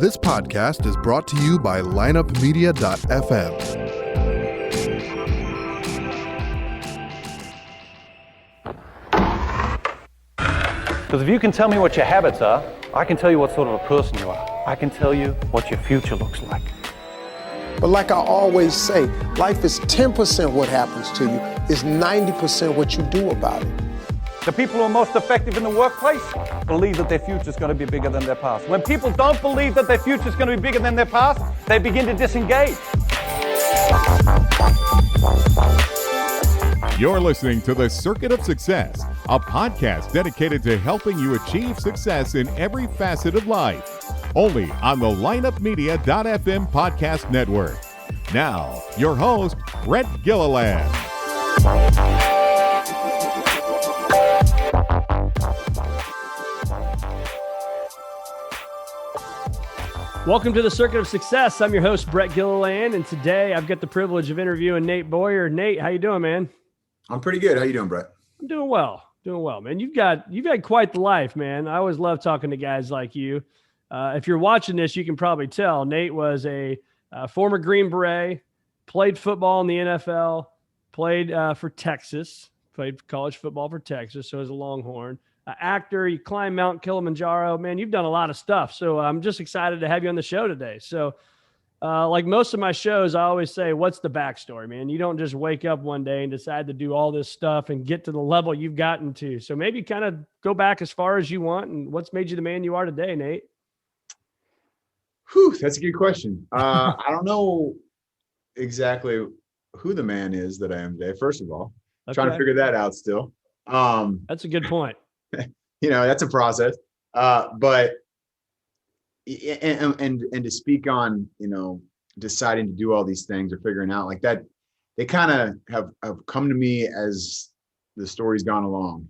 This podcast is brought to you by lineupmedia.fm. Because if you can tell me what your habits are, I can tell you what sort of a person you are. I can tell you what your future looks like. But like I always say, life is 10% what happens to you, it's 90% what you do about it. The people who are most effective in the workplace believe that their future is going to be bigger than their past. When people don't believe that their future is going to be bigger than their past, they begin to disengage. You're listening to The Circuit of Success, a podcast dedicated to helping you achieve success in every facet of life. Only on the lineupmedia.fm podcast network. Now, your host, Brett Gilliland. Welcome to the Circuit of Success. I'm your host, Brett Gilliland, and today I've got the privilege of interviewing Nate Boyer. Nate, how you doing, man? I'm pretty good. How you doing, Brett? I'm doing well, man. You've had quite the life, man. I always love talking to guys like you. If you're watching this, you can probably tell Nate was a former Green Beret, played football in the NFL, played for Texas, played college football for Texas, so as a Longhorn. Actor, you climb Mount Kilimanjaro. Man, you've done a lot of stuff. So I'm just excited to have you on the show today. So like most of my shows, I always say, what's the backstory, man? You don't just wake up one day and decide to do all this stuff and get to the level you've gotten to. So maybe kind of go back as far as you want. And what's made you the man you are today, Nate? Whew, that's a good question. I don't know exactly who the man is that I am today, first of all. Okay. Trying to figure that out still. That's a good point. That's a process. But to speak on, deciding to do all these things or figuring out like that, they kind of have come to me as the story's gone along.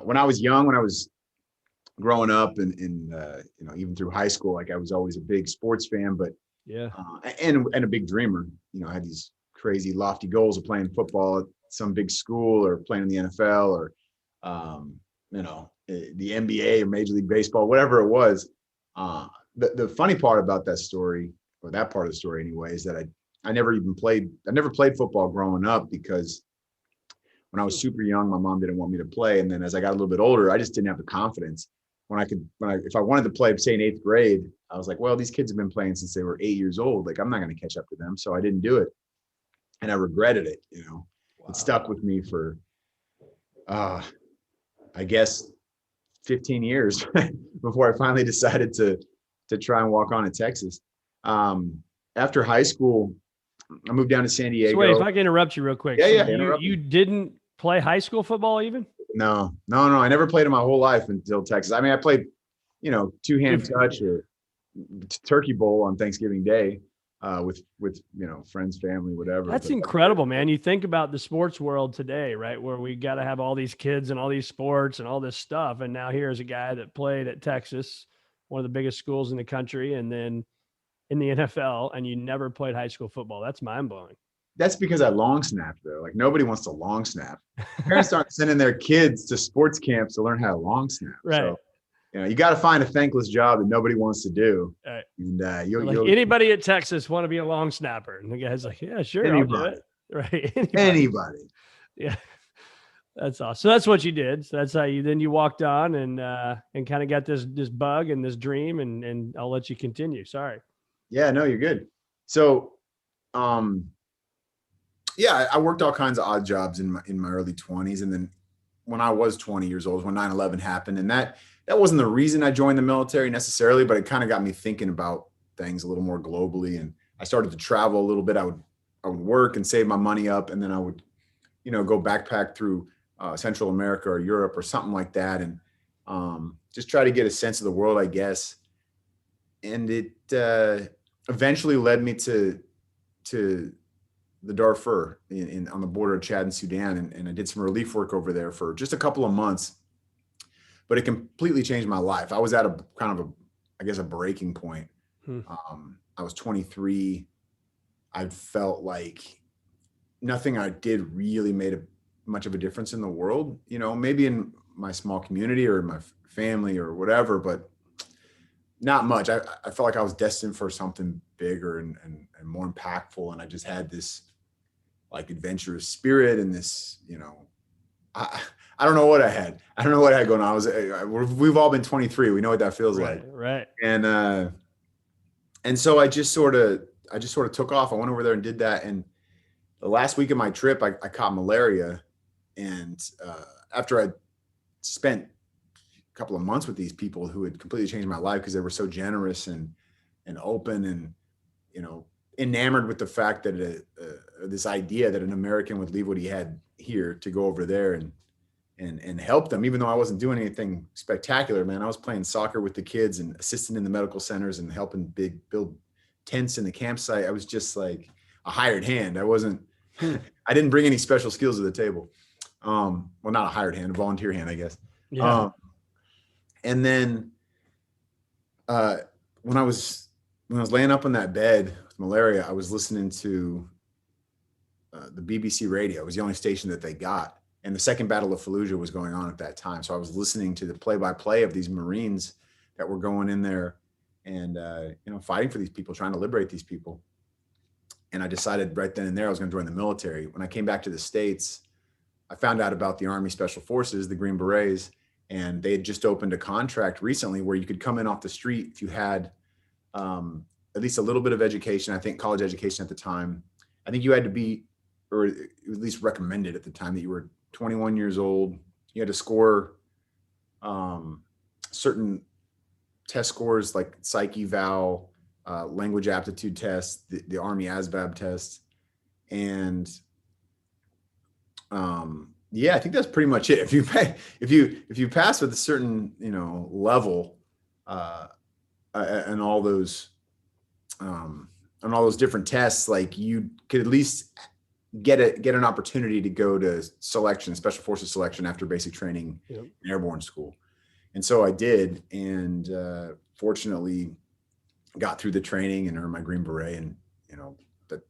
When I was young, when I was growing up and even through high school, like I was always a big sports fan, but yeah, and a big dreamer. I had these crazy lofty goals of playing football at some big school or playing in the NFL or the NBA or Major League Baseball, whatever it was. The funny part about that story, or that part of the story anyway, is that I never played football growing up because when I was super young, my mom didn't want me to play. And then as I got a little bit older, I just didn't have the confidence. If I wanted to play, say in 8th grade, I was like, well, these kids have been playing since they were 8 years old. Like, I'm not going to catch up to them. So I didn't do it. And I regretted it. Wow. It stuck with me for, I guess 15 years before I finally decided to try and walk on in Texas. After high school, I moved down to San Diego. So wait, if I can interrupt you real quick. Yeah. You didn't play high school football even? No. I never played in my whole life until Texas. I mean, I played, two-hand touch or turkey bowl on Thanksgiving Day with friends, family, whatever. That's incredible, man. You think about the sports world today, right, where we got to have all these kids and all these sports and all this stuff. And now here's a guy that played at Texas, one of the biggest schools in the country, and then in the NFL, and you never played high school football. That's mind-blowing. That's because I long snapped though. Like nobody wants to long snap. Parents aren't sending their kids to sports camps to learn how to long snap. Right. So, you got to find a thankless job that nobody wants to do. Right. And anybody at Texas want to be a long snapper? And the guy's like, yeah, sure. Anybody. I'll do it. Right. Anybody. Yeah. That's awesome. So that's what you did. So that's how you walked on and kind of got this bug and this dream and I'll let you continue. Sorry. Yeah, no, you're good. So, I worked all kinds of odd jobs in my early 20s. And then when I was 20 years old, when 9/11 happened, and that wasn't the reason I joined the military necessarily, but it kind of got me thinking about things a little more globally. And I started to travel a little bit. I would work and save my money up. And then I would, go backpack through Central America or Europe or something like that. And just try to get a sense of the world, I guess. And it eventually led me to the Darfur on the border of Chad and Sudan. And I did some relief work over there for just a couple of months, but it completely changed my life. I was at a breaking point. I was 23. I felt like nothing I did really made much of a difference in the world, maybe in my small community or in my family or whatever, but not much. I felt like I was destined for something bigger and more impactful. And I just had this like adventurous spirit and this, I don't know what I had. I don't know what I had going on. We've all been 23. We know what that feels like. Right. And so I just sort of took off. I went over there and did that. And the last week of my trip, I caught malaria. And after I spent a couple of months with these people who had completely changed my life because they were so generous and open and, enamored with the fact that this idea that an American would leave what he had here to go over there and help them, even though I wasn't doing anything spectacular, man. I was playing soccer with the kids and assisting in the medical centers and helping build tents in the campsite. I was just like a hired hand. I didn't bring any special skills to the table. Well, not a hired hand, a volunteer hand, I guess. Yeah. And then when I was laying up on that bed with malaria, I was listening to the BBC radio. It was the only station that they got. And the Second Battle of Fallujah was going on at that time. So I was listening to the play-by-play of these Marines that were going in there and, fighting for these people, trying to liberate these people. And I decided right then and there I was going to join the military. When I came back to the States, I found out about the Army Special Forces, the Green Berets, and they had just opened a contract recently where you could come in off the street if you had at least a little bit of education. I think college education at the time. I think you had to be, or at least recommended at the time, that you were 21 years old. You had to score certain test scores like psych eval, language aptitude test, the Army ASVAB test. And I think that's pretty much it. If you pass with a certain, level, and all those different tests, like you could at least get an opportunity to go to selection, special forces selection after basic training in airborne school. And so I did, and fortunately got through the training and earned my Green Beret. And,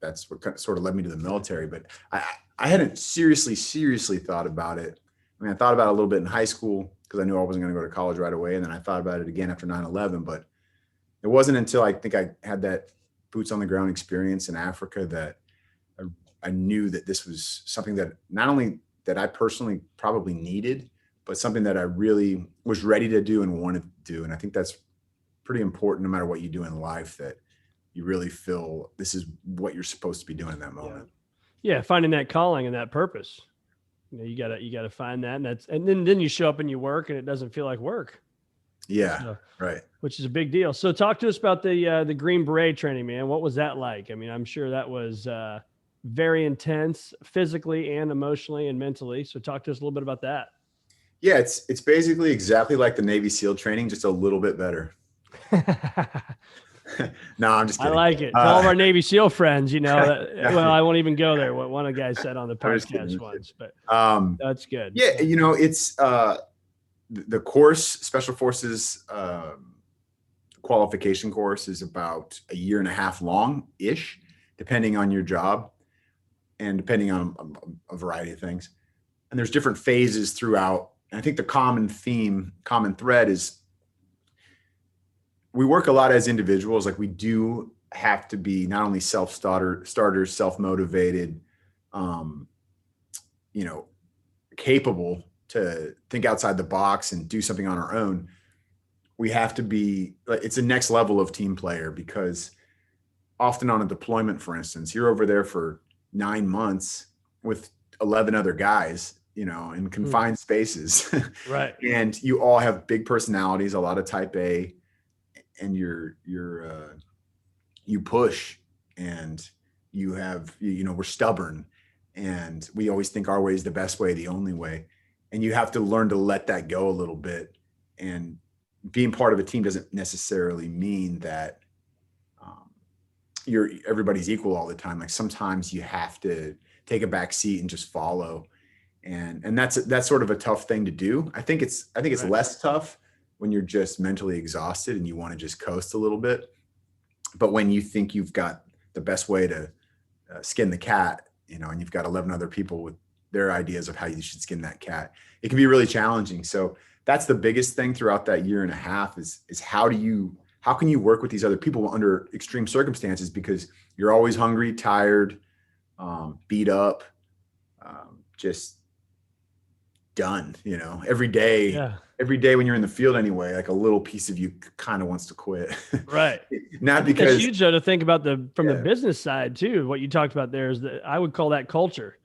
that's what sort of led me to the military. But I hadn't seriously thought about it. I mean, I thought about it a little bit in high school because I knew I wasn't going to go to college right away. And then I thought about it again after 9/11, but it wasn't until I think I had that boots on the ground experience in Africa that I knew that this was something that not only that I personally probably needed, but something that I really was ready to do and wanted to do. And I think that's pretty important no matter what you do in life, that you really feel this is what you're supposed to be doing in that moment. Yeah. Finding that calling and that purpose. You gotta find that. And then you show up and you work and it doesn't feel like work. Yeah. So, right. Which is a big deal. So talk to us about the Green Beret training, man. What was that like? I mean, I'm sure that was very intense physically and emotionally and mentally. So talk to us a little bit about that. Yeah, it's basically exactly like the Navy SEAL training, just a little bit better. No, I'm just kidding. I like it. To all of our Navy SEAL friends, well, I won't even go there. What one of the guys said on the podcast once, but that's good. Yeah, it's the course, Special Forces qualification course, is about a year and a half long-ish, depending on your job and depending on a variety of things. And there's different phases throughout. And I think the common thread is we work a lot as individuals. Like, we do have to be not only self-starters, self-motivated, capable to think outside the box and do something on our own. We have to be, it's a next level of team player, because often on a deployment, for instance, you're over there for 9 months with 11 other guys, in confined spaces. Right. And you all have big personalities, a lot of type A, and you push, and you have, we're stubborn, and we always think our way is the best way, the only way. And you have to learn to let that go a little bit. And being part of a team doesn't necessarily mean that everybody's equal all the time. Like, sometimes you have to take a back seat and just follow. And that's sort of a tough thing to do. I think it's right. Less tough when you're just mentally exhausted and you want to just coast a little bit. But when you think you've got the best way to skin the cat, and you've got 11 other people with their ideas of how you should skin that cat, it can be really challenging. So that's the biggest thing throughout that year and a half is how do you how can you work with these other people under extreme circumstances? Because you're always hungry, tired, beat up, just done, every day. Yeah. Every day when you're in the field anyway, like a little piece of you kind of wants to quit. Right. Not It's because huge though to think about from the business side too. What you talked about there is that I would call that culture,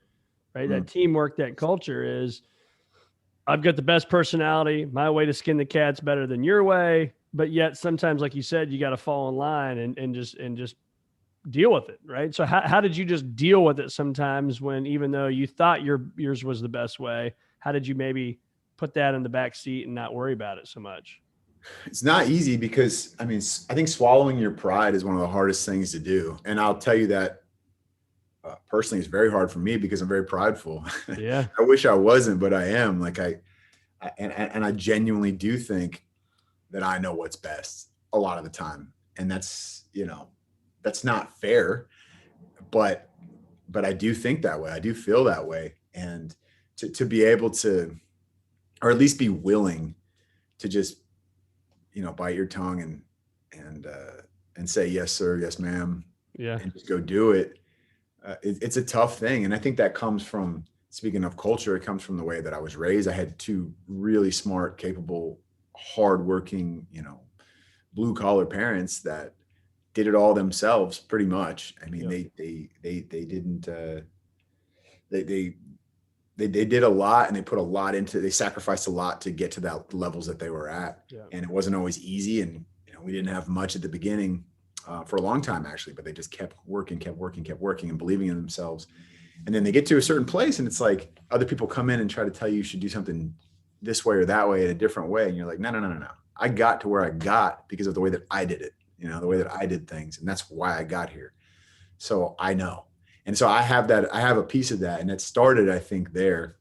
right? That teamwork, that culture is, I've got the best personality. My way to skin the cat's better than your way. But yet sometimes, like you said, you got to fall in line and just deal with it. Right. So how did you just deal with it sometimes when, even though you thought yours was the best way, how did you maybe put that in the back seat and not worry about it so much? It's not easy because, I think swallowing your pride is one of the hardest things to do. And I'll tell you that personally, it's very hard for me because I'm very prideful. Yeah. I wish I wasn't, but I am. Like I genuinely do think that I know what's best a lot of the time. And that's not fair, but I do think that way. I do feel that way. And to be able to, or at least be willing to just, bite your tongue and say, yes, sir. Yes, ma'am. Yeah. And just go do it. It's a tough thing. And I think that comes from, speaking of culture, it comes from the way that I was raised. I had two really smart, capable, hardworking, blue collar parents that did it all themselves pretty much. I mean, they did a lot, and they put a lot into, they sacrificed a lot to get to that levels that they were at. Yeah. And it wasn't always easy. And, we didn't have much at the beginning for a long time actually, but they just kept working and believing in themselves. And then they get to a certain place and it's like other people come in and try to tell you should do something this way or that way in a different way. And you're like, no. I got to where I got because of the way that I did it, the way that I did things. And that's why I got here. So I know. And so I have a piece of that. And it started, I think, there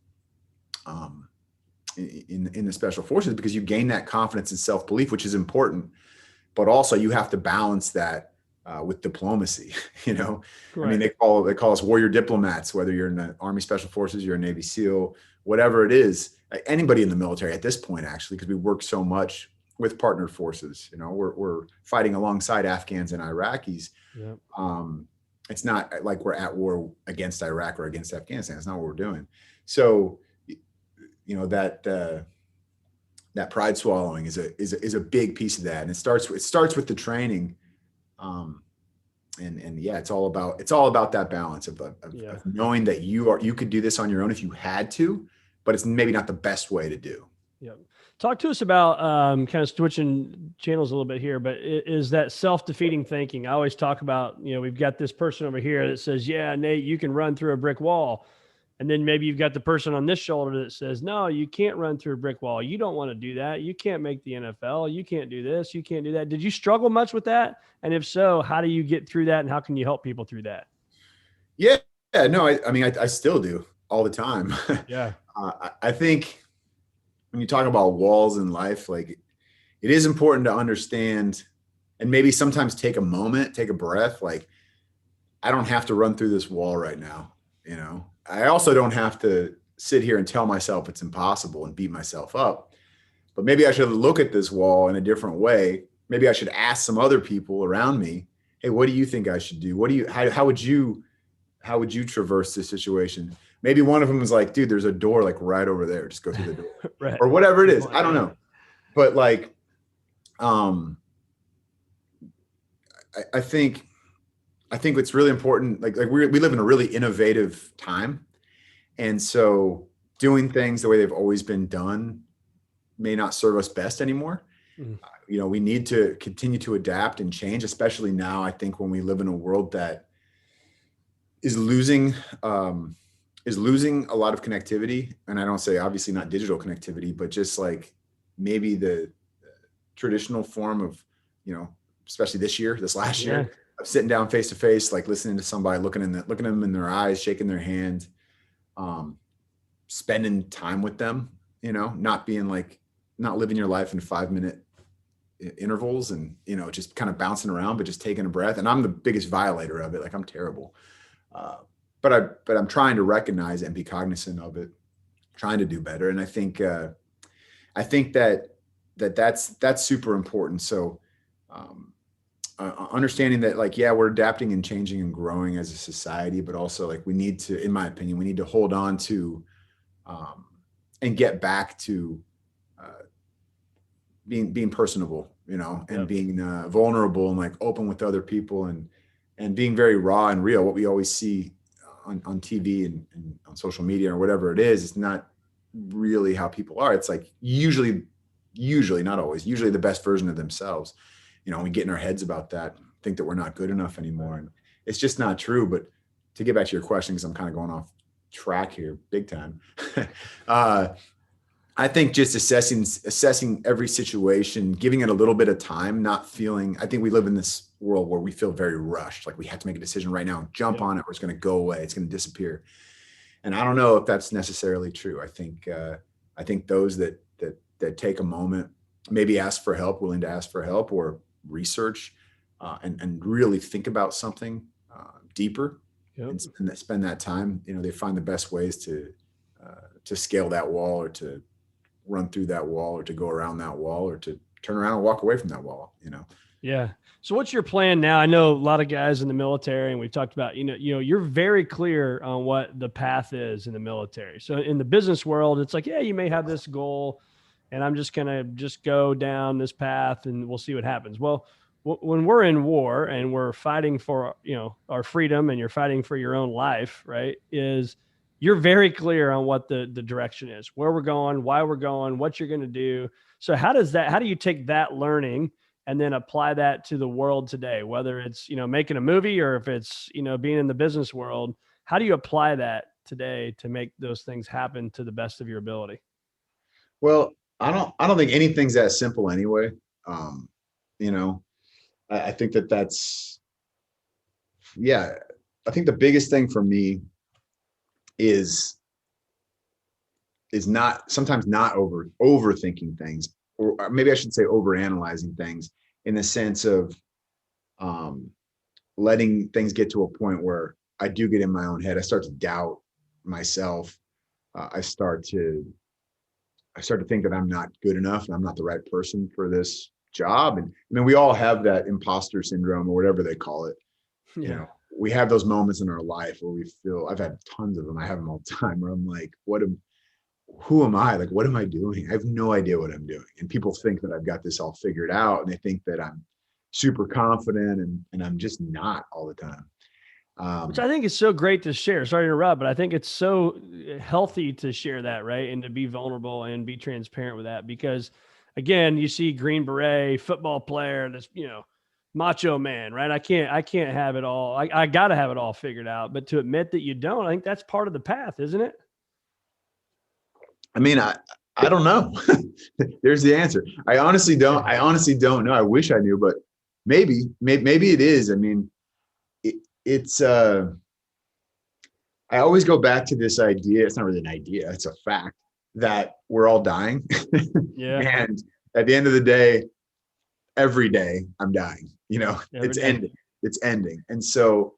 in the special forces, because you gain that confidence and self-belief, which is important, but also you have to balance that with diplomacy, Right. I mean, they call us warrior diplomats, whether you're in the Army Special Forces, you're a Navy SEAL, whatever it is, anybody in the military at this point, actually, because we work so much with partnered forces, we're fighting alongside Afghans and Iraqis. Yep. It's not like we're at war against Iraq or against Afghanistan. It's not what we're doing. So, that pride swallowing is a big piece of that. And it starts with the training. And yeah, it's all about that balance of knowing that you could do this on your own if you had to, but it's maybe not the best way to do. Yep. Talk to us about kind of switching channels a little bit here, but is that self-defeating thinking? I always talk about, we've got this person over here that says, yeah, Nate, you can run through a brick wall. And then maybe you've got the person on this shoulder that says, no, you can't run through a brick wall. You don't want to do that. You can't make the NFL. You can't do this. You can't do that. Did you struggle much with that? And if so, how do you get through that? And how can you help people through that? Yeah. No, I still do all the time. Yeah. I think when you talk about walls in life, like it is important to understand and maybe sometimes take a moment, take a breath. Like, I don't have to run through this wall right now. I also don't have to sit here and tell myself it's impossible and beat myself up, but maybe I should look at this wall in a different way. Maybe I should ask some other people around me, hey, what do you think I should do? How would you traverse this situation? Maybe one of them was like, dude, there's a door like right over there. Just go through the door. Right. Or whatever it is. I don't know. But like, I think it's really important. Like we live in a really innovative time. And so doing things the way they've always been done may not serve us best anymore. Mm-hmm. We need to continue to adapt and change, especially now, I think, when we live in a world that is losing a lot of connectivity. And I don't say obviously not digital connectivity, but just like maybe the traditional form of, especially this last year, of sitting down face to face, like listening to somebody, looking them in their eyes, shaking their hand, spending time with them, not living your life in 5-minute intervals and, just kind of bouncing around, but just taking a breath. And I'm the biggest violator of it. Like, I'm terrible. But I'm trying to recognize it and be cognizant of it, trying to do better. And I think that's super important. So, understanding that, like, yeah, we're adapting and changing and growing as a society, but also, like, we need to, in my opinion, we need to hold on to and get back to being personable, and being vulnerable and, like, open with other people, and being very raw and real. What we always see on TV and on social media or whatever it is, it's not really how people are. It's like usually, not always, usually the best version of themselves. We get in our heads about that, think that we're not good enough anymore. And it's just not true. But to get back to your question, because I'm kind of going off track here big time. I think just assessing every situation, giving it a little bit of time, not feeling, I think we live in this world where we feel very rushed. Like we have to make a decision right now, jump on it, or it's going to go away. It's going to disappear. And I don't know if that's necessarily true. I think those that take a moment, maybe ask for help, willing to ask for help, or research and really think about something deeper, and spend that time. They find the best ways to scale that wall, or to run through that wall, or to go around that wall, or to turn around and walk away from that wall. Yeah. So what's your plan now? I know a lot of guys in the military, and we've talked about, you're very clear on what the path is in the military. So in the business world, it's like, yeah, you may have this goal, and I'm just going to go down this path and we'll see what happens. Well, when we're in war and we're fighting for, our freedom, and you're fighting for your own life, right, you're very clear on what the direction is, where we're going, why we're going, what you're going to do. So how do you take that learning and then apply that to the world today, whether it's, making a movie, or if it's, being in the business world? How do you apply that today to make those things happen to the best of your ability? Well, I don't think anything's that simple anyway. I think that's, I think the biggest thing for me is sometimes not overthinking things, or maybe I should say overanalyzing things, in the sense of letting things get to a point where I do get in my own head. I start to doubt myself. I start to think that I'm not good enough and I'm not the right person for this job. And we all have that imposter syndrome, or whatever they call it. Yeah. We have those moments in our life where we feel, I've had tons of them. I have them all the time, where I'm like, who am I? Like, what am I doing? I have no idea what I'm doing. And people think that I've got this all figured out, and they think that I'm super confident, and I'm just not all the time. Which I think is so great to share. Sorry to interrupt, but I think it's so healthy to share that, right? And to be vulnerable and be transparent with that, because again, you see Green Beret football player that's, macho man, right? I can't have it all. I got to have it all figured out, but to admit that you don't, I think that's part of the path, isn't it? I don't know. There's the answer. I honestly don't know. I wish I knew, but maybe it is. It's I always go back to this idea. It's not really an idea. It's a fact that we're all dying. Yeah. And at the end of the day, every day I'm dying, it's ending. And so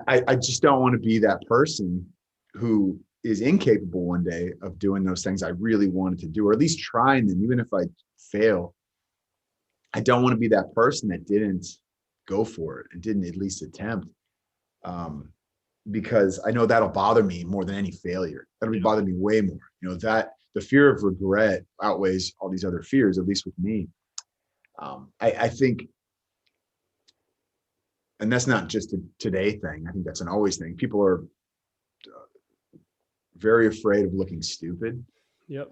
I just don't want to be that person who is incapable one day of doing those things I really wanted to do, or at least trying them, even if I fail. I don't want to be that person that didn't go for it and didn't at least attempt, because I know that'll bother me more than any failure. That'll bother me way more. That the fear of regret outweighs all these other fears, at least with me. I think, and that's not just a today thing. I think that's an always thing. People are very afraid of looking stupid. Yep.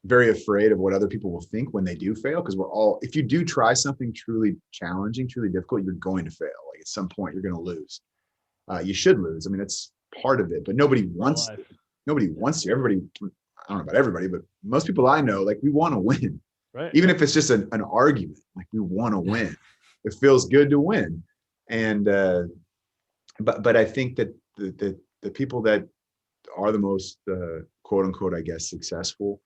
Very afraid of what other people will think when they do fail, because if you do try something truly challenging, truly difficult, you're going to fail. Like, at some point you're going to lose. You should lose. It's part of it, but nobody wants to. Everybody, I don't know about everybody, but most people I know, like, we want to win. Right. Even if it's just an argument, like, we want to win. It feels good to win. And but I think that the people that are the most quote unquote, I guess, successful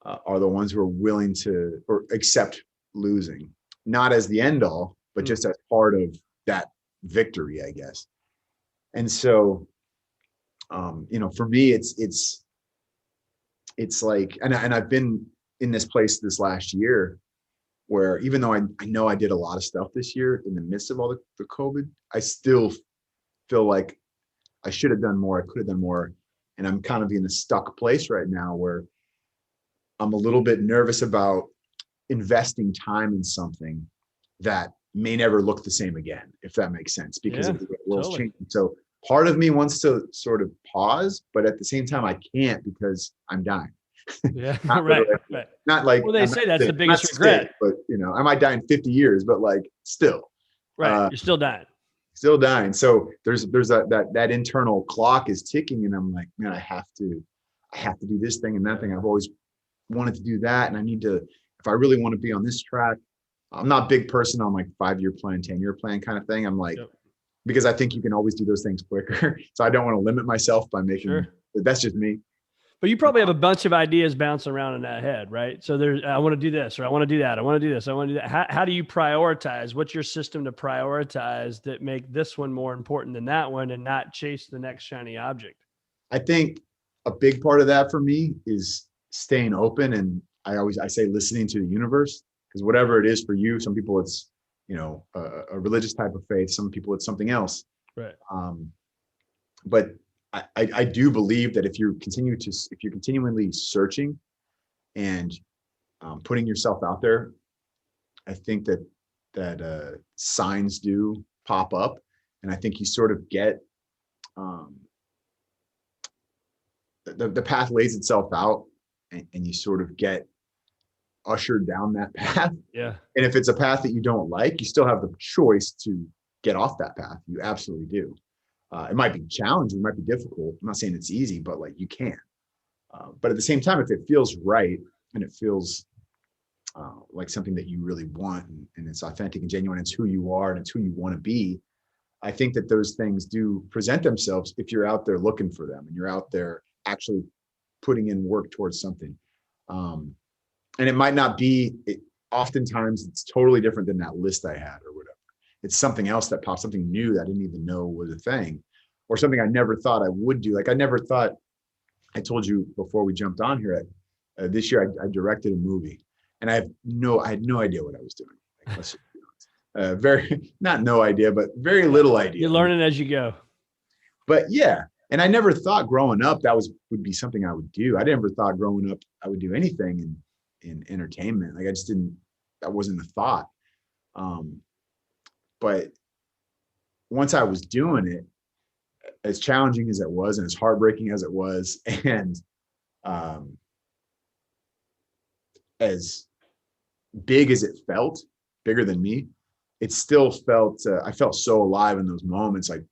are the ones who are willing to, or accept losing, not as the end all, but just as part of that victory, I guess. And so, for me, it's like, and I've been in this place this last year where even though I know I did a lot of stuff this year in the midst of all the COVID, I still feel like I should have done more. I could have done more. And I'm kind of in a stuck place right now where I'm a little bit nervous about investing time in something that may never look the same again, if that makes sense, because of the way the world's changing. So part of me wants to sort of pause, but at the same time, I can't because I'm dying. Yeah, Not right. really, Right. Not like, Well, they say that's the biggest regret. But I might die in 50 years, but like still. Right. You're still dying. Still dying. So there's that internal clock is ticking, and I'm like, man, I have to do this thing and that thing. I've always wanted to do that, and I need to, if I really want to be on this track. I'm not a big person on like 5-year plan, 10-year plan kind of thing. I'm like, because I think you can always do those things quicker. So I don't want to limit myself by making, that's just me. But you probably have a bunch of ideas bouncing around in that head, right? So I want to do this, or I want to do that. I want to do this. I want to do that. How do you prioritize? What's your system to prioritize that make this one more important than that one and not chase the next shiny object? I think a big part of that for me is staying open. And I say listening to the universe. Because whatever it is for you, some people it's, a religious type of faith. Some people it's something else. Right. But I do believe that if you're continually searching and putting yourself out there, I think that signs do pop up, and I think you sort of get the path lays itself out, and you sort of get ushered down that path. Yeah. And if it's a path that you don't like, you still have the choice to get off that path. You absolutely do. It might be challenging, it might be difficult. I'm not saying it's easy, but like you can. But at the same time, if it feels right and it feels like something that you really want, and it's authentic and genuine, it's who you are and it's who you want to be, I think that those things do present themselves if you're out there looking for them and you're out there actually putting in work towards something. And it might not be, oftentimes it's totally different than that list I had or whatever. It's something else that pops, something new that I didn't even know was a thing, or something I never thought I would do. Like I never thought, I told you before we jumped on here, this year I directed a movie, and I had no idea what I was doing. Like, let's just be honest. Not no idea, but very little idea. You're learning as you go. But yeah. And I never thought growing up that would be something I would do. I never thought growing up I would do anything in entertainment. Like I just didn't, that wasn't a thought. But once I was doing it, as challenging as it was and as heartbreaking as it was, and as big as it felt, bigger than me, it still felt, I felt so alive in those moments, like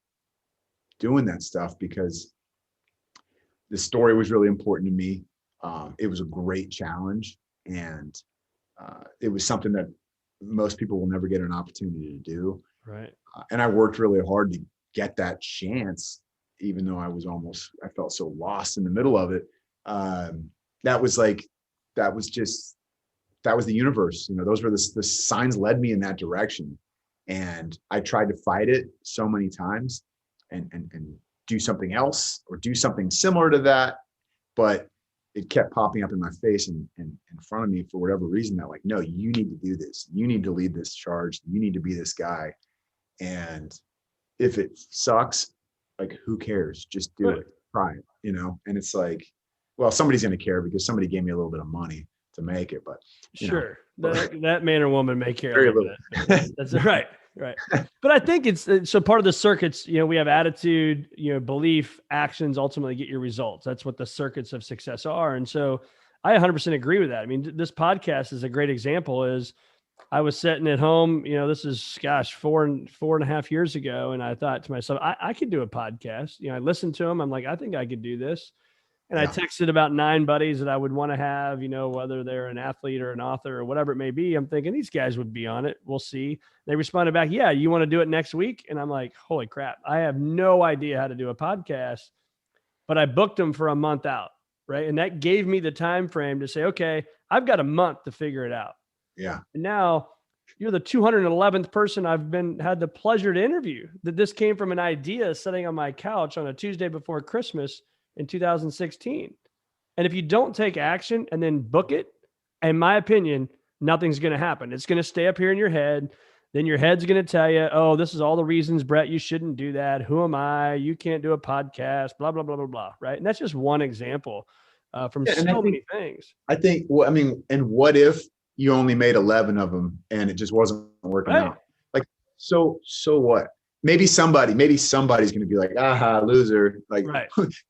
doing that stuff, because the story was really important to me. It was a great challenge, and it was something that most people will never get an opportunity to do. Right. And I worked really hard to get that chance, even though I felt so lost in the middle of it. That was the universe. Those were the signs led me in that direction. And I tried to fight it so many times and do something else or do something similar to that. But it kept popping up in my face and in front of me for whatever reason, that like, no, you need to do this. You need to lead this charge. You need to be this guy. And if it sucks, like, who cares? Just do it. Try it, And it's like, well, somebody's going to care because somebody gave me a little bit of money to make it, but sure. That man or woman may care. Very little. That's right. Right. But I think it's so part of the circuits, we have attitude, belief, actions ultimately get your results. That's what the circuits of success are. And so I 100% agree with that. I mean, this podcast is a great example. Is I was sitting at home, this is, 4.5 years ago. And I thought to myself, I could do a podcast. I listened to them. I'm like, I think I could do this. And I texted about 9 buddies that I would want to have, whether they're an athlete or an author or whatever it may be. I'm thinking these guys would be on it. We'll see. They responded back, yeah, you want to do it next week? And I'm like, holy crap. I have no idea how to do a podcast, but I booked them for a month out. Right. And that gave me the time frame to say, okay, I've got a month to figure it out. Yeah. And now you're the 211th person I've had the pleasure to interview. That this came from an idea sitting on my couch on a Tuesday before Christmas in 2016. And if you don't take action and then book it, in my opinion, nothing's going to happen. It's going to stay up here in your head. Then your head's going to tell you, oh, this is all the reasons, Brett, you shouldn't do that. Who am I? You can't do a podcast, blah, blah, blah, blah, blah. Right. And that's just one example from so many things. I think, well, I mean, and what if you only made 11 of them and it just wasn't working out? Like, so what? Maybe somebody's going to be like, aha, loser. Like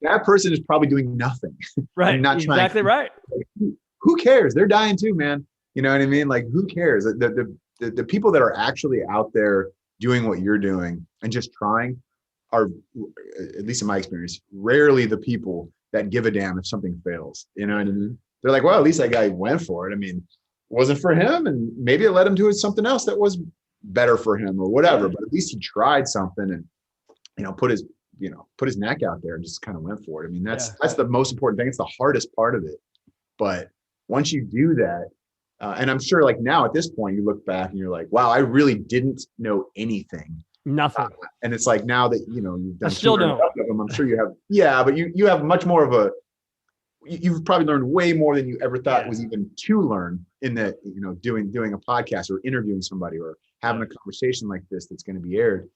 that person is probably doing nothing. Right. Not exactly right. Like, who cares? They're dying too, man. You know what I mean? Like, who cares? The people that are actually out there doing what you're doing and just trying are, at least in my experience, rarely the people that give a damn if something fails. You know what I mean? They're like, well, at least that guy went for it. I mean, it wasn't for him, and maybe it led him to something else that was better for him or whatever. But at least he tried something and, put his neck out there and just kind of went for it. I mean, that's the most important thing. It's the hardest part of it. But once you do that, and I'm sure like now at this point, you look back and you're like, wow, I really didn't know anything. Nothing. And it's like now that, you've done I still don't. of them, I'm sure you have, but you have much more of you've probably learned way more than you ever thought was even to learn in that, doing a podcast or interviewing somebody or having a conversation like this that's going to be aired.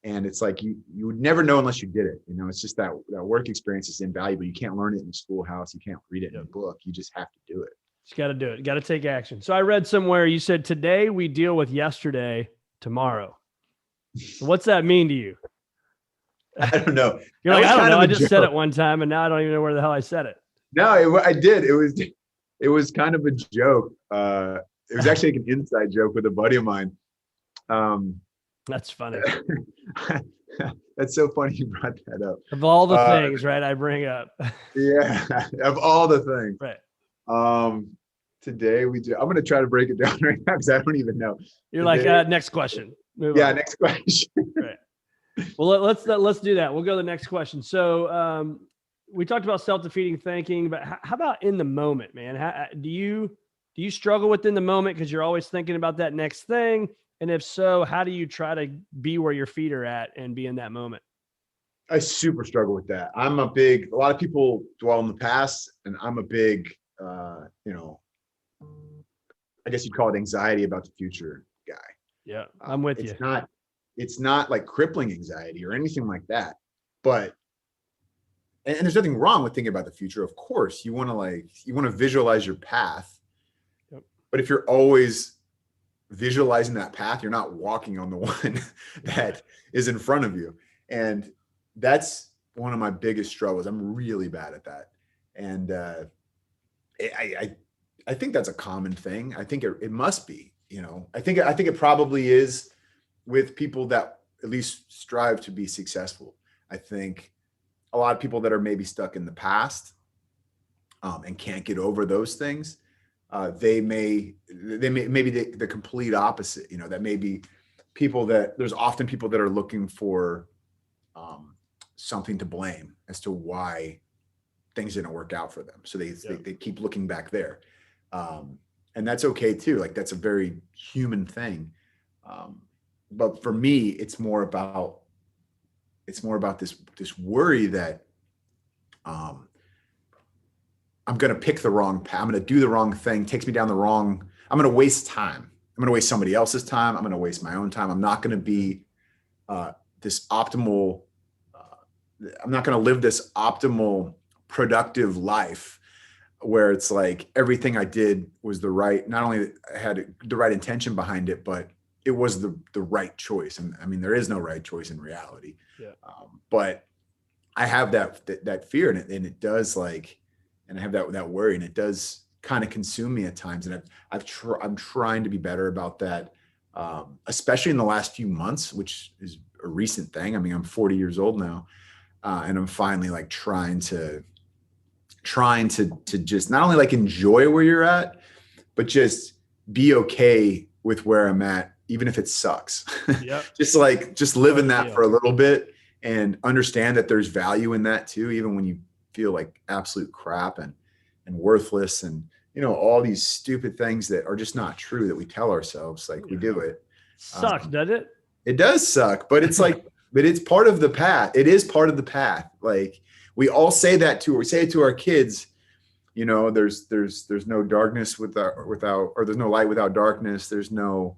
And it's like, you would never know unless you did it. It's just that work experience is invaluable. You can't learn it in the schoolhouse. You can't read it in a book. You just have to do it. Just got to do it. Got to take action. So I read somewhere you said, today we deal with yesterday, tomorrow. So what's that mean to you? I don't know. You're like, I don't know. I just said it one time and now I don't even know where the hell I said it. No, I did. It was kind of a joke. It was actually like an inside joke with a buddy of mine. That's funny. That's so funny you brought that up. Of all the things, right, I bring up. Yeah, of all the things. Right. Today I'm going to try to break it down right now because I don't even know. You're today, like, next question. Move on. Next question. Right. Well, let's do that. We'll go to the next question. So we talked about self-defeating thinking, but how about in the moment, man? Do you struggle with in the moment because you're always thinking about that next thing? And if so, how do you try to be where your feet are at and be in that moment? I super struggle with that. A lot of people dwell in the past, and I'm a big, I guess you'd call it anxiety about the future guy. Yeah, I'm with you. It's not like crippling anxiety or anything like that, but, and there's nothing wrong with thinking about the future. Of course, you want to visualize your path, but if you're always visualizing that path, you're not walking on the one that is in front of you. And that's one of my biggest struggles. I'm really bad at that. And I think that's a common thing. I think it must be, I think it probably is with people that at least strive to be successful. I think a lot of people that are maybe stuck in the past and can't get over those things, they may be the complete opposite. That may be people there's often people that are looking for something to blame as to why things didn't work out for them. So they keep looking back there. And that's okay too. Like that's a very human thing. But for me, it's more about this worry that I'm going to pick the wrong path. I'm going to do the wrong thing. Takes me down I'm going to waste time. I'm going to waste somebody else's time. I'm going to waste my own time. I'm not going to be this optimal. I'm not going to live this optimal, productive life where it's like everything I did was not only I had the right intention behind it, but it was the right choice. And I mean, there is no right choice in reality. Yeah. But I have that fear and it does and I have that worry, and it does kind of consume me at times. And I'm trying to be better about that, especially in the last few months, which is a recent thing. I mean, I'm 40 years old now, and I'm finally trying to just not only enjoy where you're at, but just be okay with where I'm at, even if it sucks. Yep. just live in that for a little bit and understand that there's value in that too, even when you feel like absolute crap and worthless and all these stupid things that are just not true that we tell ourselves we do it. Sucks, does it? It does suck, but it's but it's part of the path. It is part of the path. We all say that we say it to our kids, there's no darkness without, or there's no light without darkness. There's no,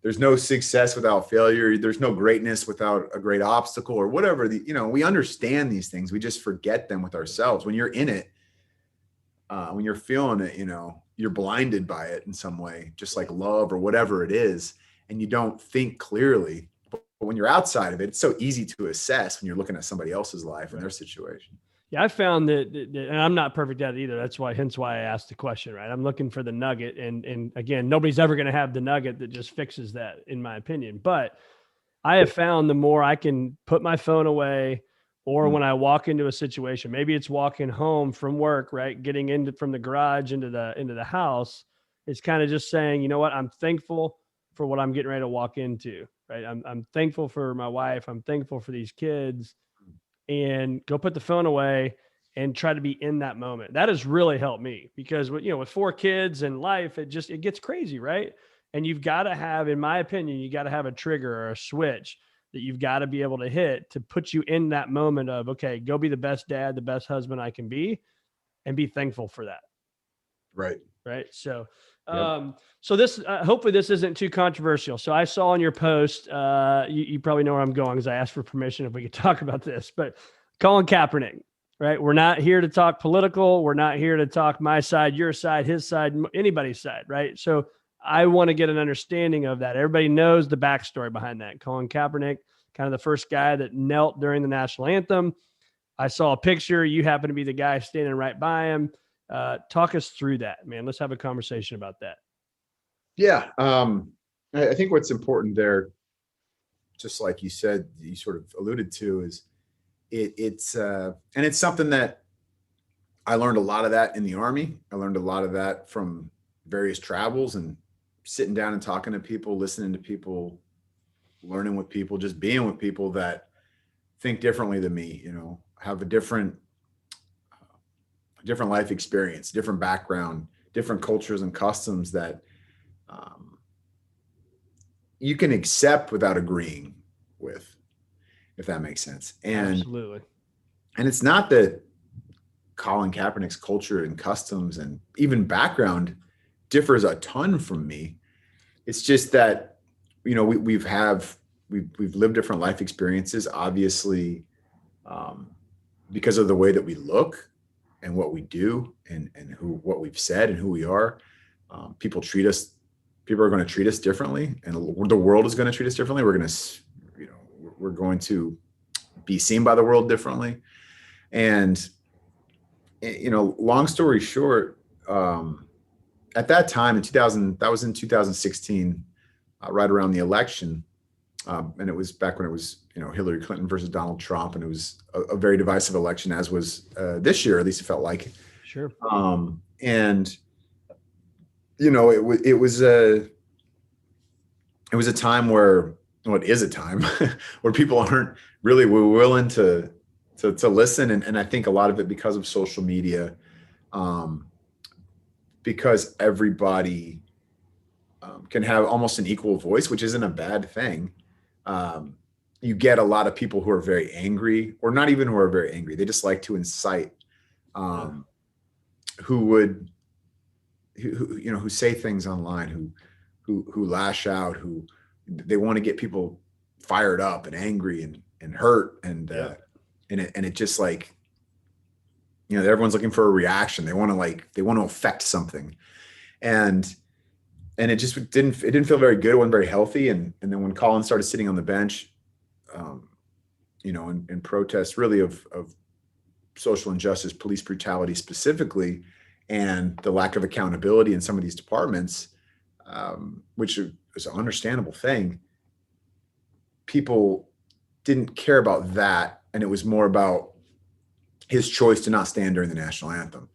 there's no success without failure. There's no greatness without a great obstacle, or whatever. We understand these things. We just forget them with ourselves. When you're in it, when you're feeling it, you're blinded by it in some way, just like love or whatever it is, and you don't think clearly. But when you're outside of it, it's so easy to assess when you're looking at somebody else's life and their situation. Yeah, I found that, and I'm not perfect at it either. Hence why I asked the question, right? I'm looking for the nugget. And again, nobody's ever going to have the nugget that just fixes that, in my opinion. But I have found the more I can put my phone away, or when I walk into a situation, maybe it's walking home from work, right? Getting from the garage into the house. It's kind of just saying, you know what? I'm thankful for what I'm getting ready to walk into, right? I'm thankful for my wife. I'm thankful for these kids. And go put the phone away and try to be in that moment. That has really helped me, because with 4 kids and life, it gets crazy, right? And you've got to have, in my opinion, you got to have a trigger or a switch that you've got to be able to hit to put you in that moment of, okay, go be the best dad, the best husband I can be, and be thankful for that. Right. Right. So, so this, hopefully this isn't too controversial. So I saw on your post, you probably know where I'm going, because I asked for permission if we could talk about this, but Colin Kaepernick, right? We're not here to talk political. We're not here to talk my side, your side, his side, anybody's side. Right. So I want to get an understanding of that. Everybody knows the backstory behind that. Colin Kaepernick, kind of the first guy that knelt during the national anthem. I saw a picture. You happen to be the guy standing right by him. Talk us through that, man. Let's have a conversation about that. Yeah. I think what's important there, just like you said, you sort of alluded to, is it's something that I learned a lot of that in the Army. I learned a lot of that from various travels and sitting down and talking to people, listening to people, learning with people, just being with people that think differently than me, have a different life experience, different background, different cultures and customs that you can accept without agreeing with, if that makes sense. And absolutely. And it's not that Colin Kaepernick's culture and customs and even background differs a ton from me. It's just that, we've lived different life experiences, obviously, because of the way that we look and what we do and what we've said and who we are. People are going to treat us differently, and the world is going to treat us differently. We're going to be seen by the world differently. And, long story short, at that time in 2016, right around the election. And it was back when it was, Hillary Clinton versus Donald Trump. And it was a very divisive election, as was this year, at least it felt like. Sure. And, it was a time where, it is a time where people aren't really willing to listen. And I think a lot of it because of social media, because everybody can have almost an equal voice, which isn't a bad thing. You get a lot of people who are very angry, or not even who are very angry. They just like to incite, who say things online, who lash out, who they want to get people fired up and angry and hurt. And it just like, everyone's looking for a reaction. They want to affect something. And it just didn't feel very good. It wasn't very healthy. And then when Colin started sitting on the bench, in protest really of social injustice, police brutality specifically, and the lack of accountability in some of these departments, which is an understandable thing, people didn't care about that. And it was more about his choice to not stand during the national anthem,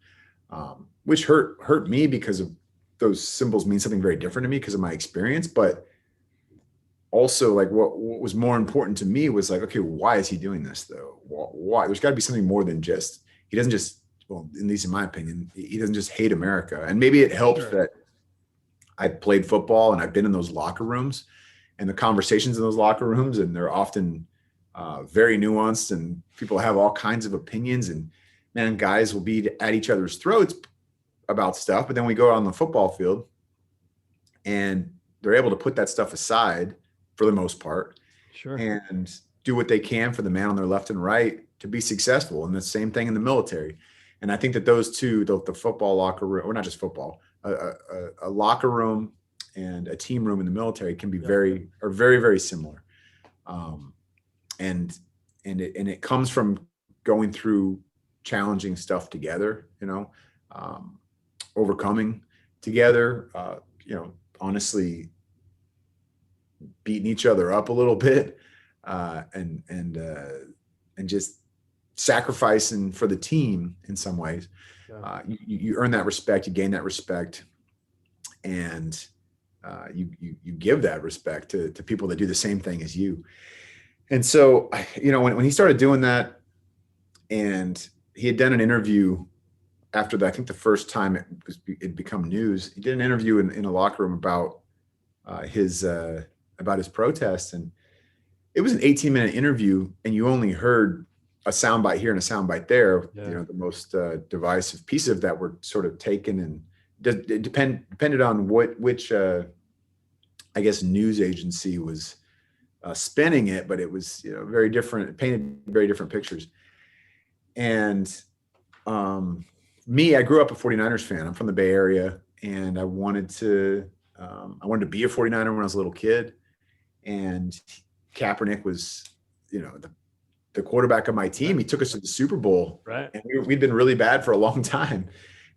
which hurt me because of those symbols mean something very different to me because of my experience. But also, like, what was more important to me was like, okay, why is he doing this though? Why? There's got to be something more than just, he doesn't just, well, at least in my opinion, he doesn't just hate America. And maybe it helps that I played football and I've been in those locker rooms and the conversations in those locker rooms, and they're often very nuanced, and people have all kinds of opinions, and man, guys will be at each other's throats about stuff, but then we go out on the football field and they're able to put that stuff aside for the most part, Sure. and do what they can for the man on their left and right to be successful. And the same thing in the military. And I think that those two, the football locker room, or not just football, a locker room and a team room in the military can be very, very similar. And it comes from going through challenging stuff together, overcoming together, honestly beating each other up a little bit, and just sacrificing for the team in some ways. You earn that respect, you gain that respect, and you give that respect to people that do the same thing as you. And so, when he started doing that, and he had done an interview after that, I think the first time it become news, he did an interview in a locker room about his protest. And it was an 18-minute interview, and you only heard a soundbite here and a soundbite there. The most divisive pieces of that were sort of taken, and it depended on which I guess news agency was spinning it, but it was very different. It painted very different pictures. And me, I grew up a 49ers fan. I'm from the Bay Area, and I wanted to be a 49er when I was a little kid. And Kaepernick was, the quarterback of my team. He took us to the Super Bowl, right? And we'd been really bad for a long time.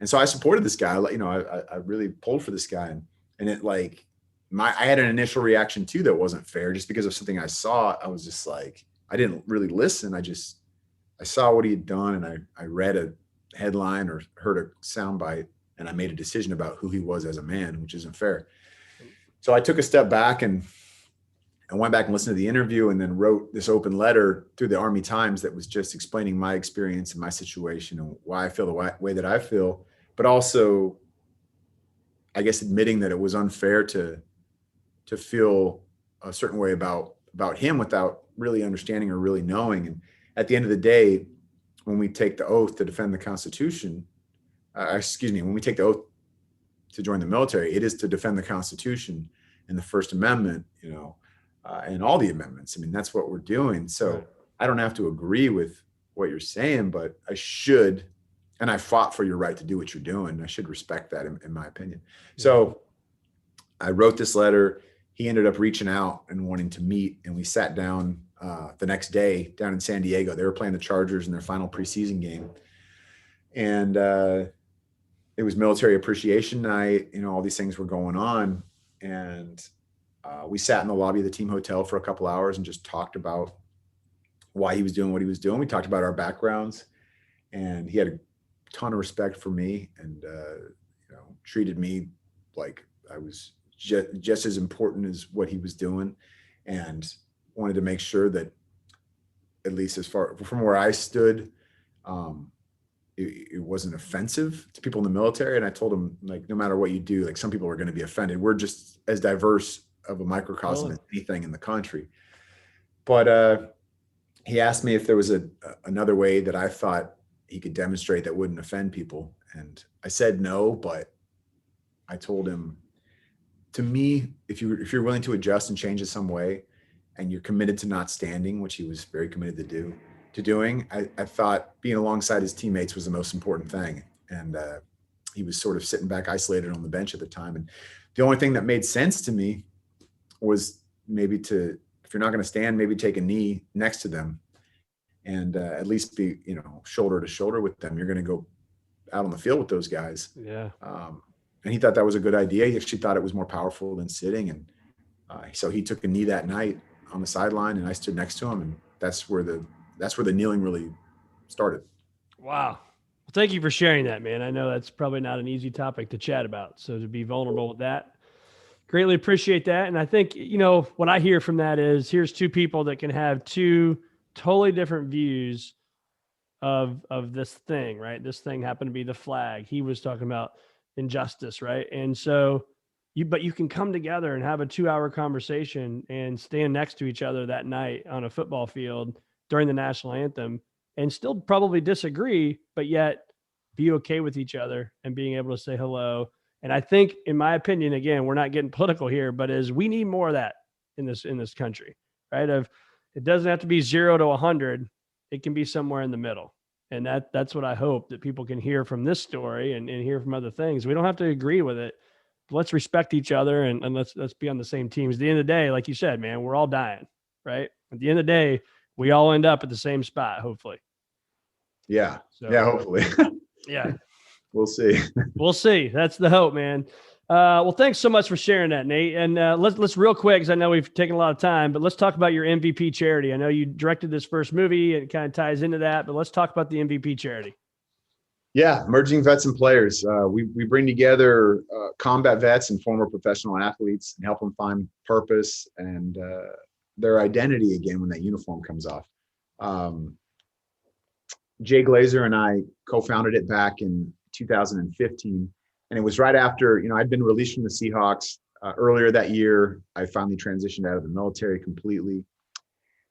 And so I supported this guy. I really pulled for this guy, and it I had an initial reaction too that wasn't fair, just because of something I saw. I was just like, I didn't really listen. I saw what he had done, and I read a headline or heard a soundbite, and I made a decision about who he was as a man, which isn't fair. So I took a step back and I went back and listened to the interview, and then wrote this open letter through the Army Times that was just explaining my experience and my situation and why I feel the way that I feel, but also, I guess, admitting that it was unfair to feel a certain way about him without really understanding or really knowing. And at the end of the day, when we take the oath to defend the Constitution, when we take the oath to join the military, it is to defend the Constitution and the First Amendment, and all the amendments. I mean, that's what we're doing. So right. I don't have to agree with what you're saying, but I should, and I fought for your right to do what you're doing. I should respect that, in my opinion. Yeah. So I wrote this letter. He ended up reaching out and wanting to meet, and we sat down the next day down in San Diego. They were playing the Chargers in their final preseason game. And it was military appreciation night. All these things were going on. And we sat in the lobby of the team hotel for a couple hours and just talked about why he was doing what he was doing. We talked about our backgrounds, and he had a ton of respect for me, and treated me like I was just as important as what he was doing, and wanted to make sure that, at least as far from where I stood, it wasn't offensive to people in the military. And I told him, no matter what you do, some people are going to be offended. We're just as diverse of a microcosm as anything in the country. But he asked me if there was another way that I thought he could demonstrate that wouldn't offend people. And I said no, but I told him, to me, if you're willing to adjust and change in some way, and you're committed to not standing, which he was very committed to doing, I thought being alongside his teammates was the most important thing. And he was sort of sitting back isolated on the bench at the time. And the only thing that made sense to me was maybe if you're not going to stand, maybe take a knee next to them, and at least be, shoulder to shoulder with them. You're going to go out on the field with those guys. Yeah. And he thought that was a good idea. He actually thought it was more powerful than sitting. And so he took a knee that night on the sideline, and I stood next to him, and that's where the kneeling really started. Wow. Well, thank you for sharing that, man. I know that's probably not an easy topic to chat about. So to be vulnerable with that, greatly appreciate that. And I think, what I hear from that is, here's two people that can have two totally different views of this thing, right? This thing happened to be the flag. He was talking about injustice, right? And so but you can come together and have a 2-hour conversation and stand next to each other that night on a football field during the national anthem and still probably disagree, but yet be okay with each other and being able to say hello. And I think, in my opinion, again, we're not getting political here, but we need more of that in this country, right? It doesn't have to be 0 to 100. It can be somewhere in the middle. And that's what I hope that people can hear from this story and hear from other things. We don't have to agree with it. Let's respect each other and let's be on the same teams. At the end of the day, like you said, man, we're all dying, right? At the end of the day, we all end up at the same spot, hopefully. Yeah. So, yeah, hopefully. Yeah. We'll see. We'll see. That's the hope, man. Well, thanks so much for sharing that, Nate. And let's real quick, because I know we've taken a lot of time, but let's talk about your MVP charity. I know you directed this first movie, and it kind of ties into that, but let's talk about the MVP charity. Yeah, Emerging Vets and Players. We bring together combat vets and former professional athletes and help them find purpose and their identity again when that uniform comes off. Jay Glazer and I co-founded it back in 2015. And it was right after, I'd been released from the Seahawks earlier that year. I finally transitioned out of the military completely.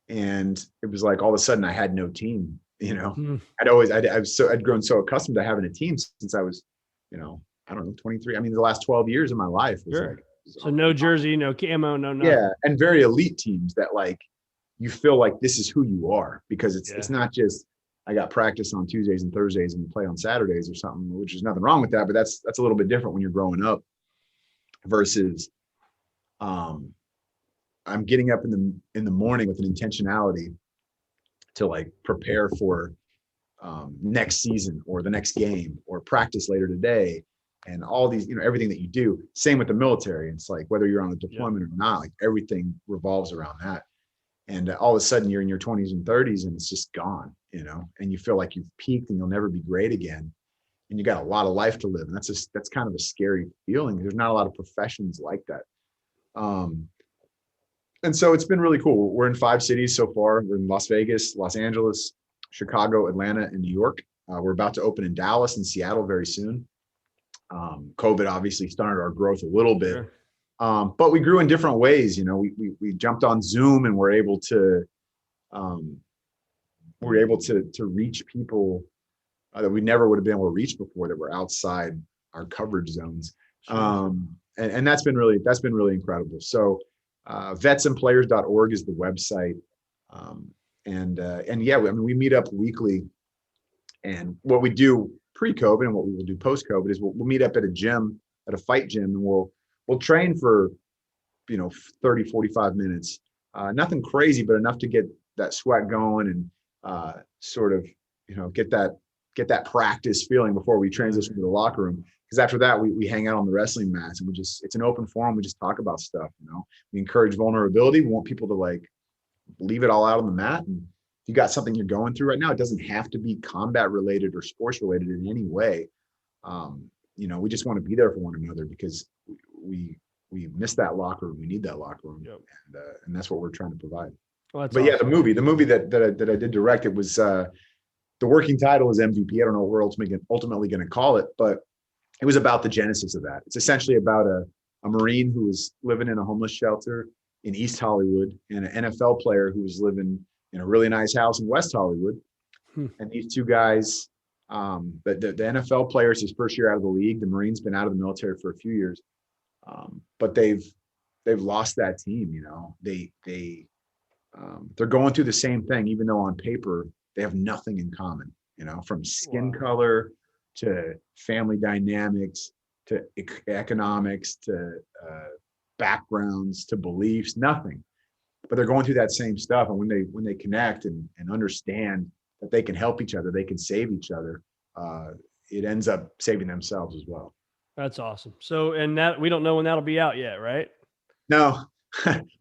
And it was like, all of a sudden I had no team, I'd grown so accustomed to having a team since I was, 23. I mean, the last 12 years of my life. Was sure. So no jersey, no camo, no nothing. Yeah. And very elite teams that like, you feel like this is who you are, because it's not just, I got practice on Tuesdays and Thursdays and play on Saturdays or something, which is nothing wrong with that, but that's a little bit different when you're growing up versus I'm getting up in the morning with an intentionality to like prepare for next season or the next game or practice later today, and all these, everything that you do. Same with the military. It's like whether you're on a deployment or not, like everything revolves around that. And all of a sudden you're in your 20s and 30s and it's just gone, and you feel like you've peaked and you'll never be great again. And you got a lot of life to live. And that's kind of a scary feeling. There's not a lot of professions like that. And so it's been really cool. We're in 5 cities so far. We're in Las Vegas, Los Angeles, Chicago, Atlanta, and New York. We're about to open in Dallas and Seattle very soon. COVID obviously started our growth a little bit. Sure. But we grew in different ways. We jumped on Zoom and we're able to reach people that we never would have been able to reach before, that were outside our coverage zones. Sure. And that's been really incredible. So vetsandplayers.org is the website. And yeah, we meet up weekly, and what we do pre-COVID and what we will do post-COVID is we'll meet up at a gym, at a fight gym, and we'll train for, 30, 45 minutes. Nothing crazy, but enough to get that sweat going and sort of, get that practice feeling before we transition to the locker room. Because after that, we hang out on the wrestling mats and it's an open forum. We just talk about stuff, We encourage vulnerability. We want people to like leave it all out on the mat. And if you got something you're going through right now, it doesn't have to be combat related or sports related in any way. We just want to be there for one another, because we miss that locker room. We need that locker room. Yep. And that's what we're trying to provide. Well, but awesome. Yeah, the movie that I did direct, it was the working title is MVP. I don't know what we're ultimately going to call it, but it was about the genesis of that. It's essentially about a Marine who was living in a homeless shelter in East Hollywood and an NFL player who was living in a really nice house in West Hollywood. And these two guys, the NFL player is his first year out of the league. The Marine's been out of the military for a few years. But they've lost that team. They're going through the same thing, even though on paper they have nothing in common, from skin color to family dynamics, to economics, to backgrounds, to beliefs, nothing. But they're going through that same stuff. And when they connect and understand that they can help each other, they can save each other, it ends up saving themselves as well. That's awesome. So, and that we don't know when that'll be out yet, right? No,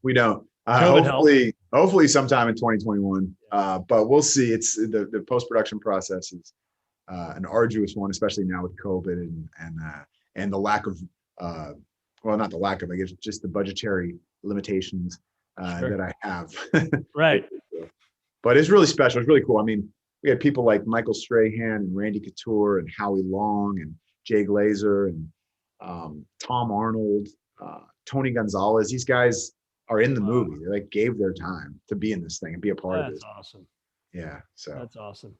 we don't. Hopefully sometime in 2021. But we'll see. It's the post-production process is an arduous one, especially now with COVID and the lack of not the lack of, I guess, just the budgetary limitations that I have. Right. But it's really special. It's really cool. I mean, we had people like Michael Strahan and Randy Couture and Howie Long and Jay Glazer and Tom Arnold, Tony Gonzalez. These guys are in the movie. They like gave their time to be in this thing and be a part of it. That's awesome. Yeah. So That's awesome.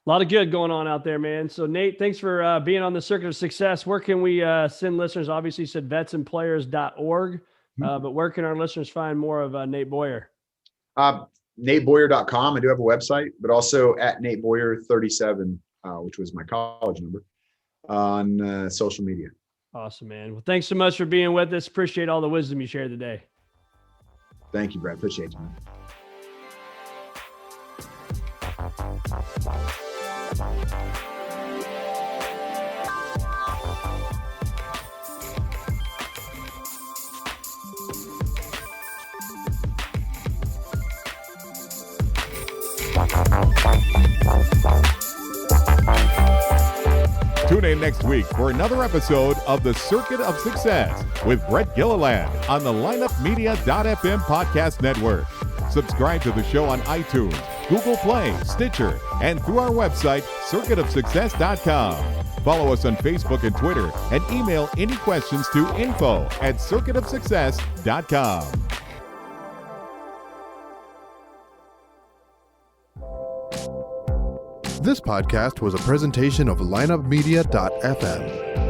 A lot of good going on out there, man. So Nate, thanks for being on the Circuit of Success. Where can we send listeners? Obviously you said vetsandplayers.org, but where can our listeners find more of Nate Boyer? NateBoyer.com. I do have a website, but also at Nate Boyer 37, which was my college number, on social media. Awesome, man. Well, thanks so much for being with us. Appreciate all the wisdom you shared today. Thank you, Brad. Appreciate you, man. Tune in next week for another episode of The Circuit of Success with Brett Gilliland on the lineupmedia.fm podcast network. Subscribe to the show on iTunes, Google Play, Stitcher, and through our website, circuitofsuccess.com. Follow us on Facebook and Twitter, and email any questions to info@circuitofsuccess.com. This podcast was a presentation of lineupmedia.fm.